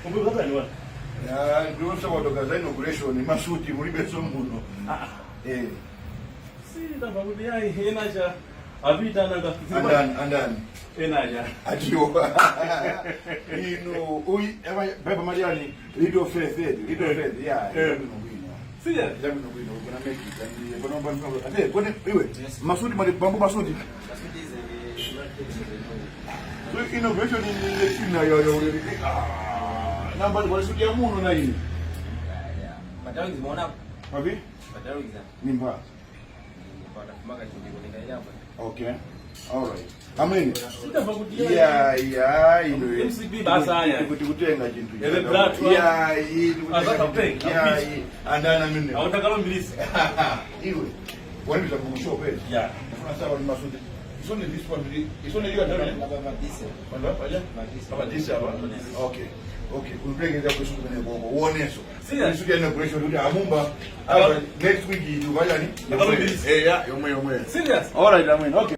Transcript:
Umepata ni wapi? Ndio sababu tokaza inauguration ni masuti mulibe somuno. Si tafakuti yai enaja abita nanga. Andan. Enaja. Adio. Ui baba Mariani little faith. Yeah. Serious? Jamu no kuna meki kandi kuna mbona ate kone iwe masuti mambo masuti. So innovation ni sina yo. Namba ni masuti ya muno na hii. Matawi zimeona Wapi? matawi za. Ni mbaya. Nipata kumaka ndio hapa. Okay. All right. Amen. Sitafakuti yai. MCB basa haya. Kutenga jintu. Ele brat. Yai. Azaka peng. Yai. Andana mimi. Awataka lo mbilisi. Iwe. Wani za kumusho pe. Yeah. Kuna sawa ni masudi. Isone this one. Isone hiyo ndio. Baba dise. Wanda paja? Baba dise hapa. Okay. Okay. Kulipengeza kushuka kwenye bongo. Uoneso. Sisi na operation ndio amumba. Next week tufanya ni? Yomwe. Yomwe. Serious? All right, amen. Okay.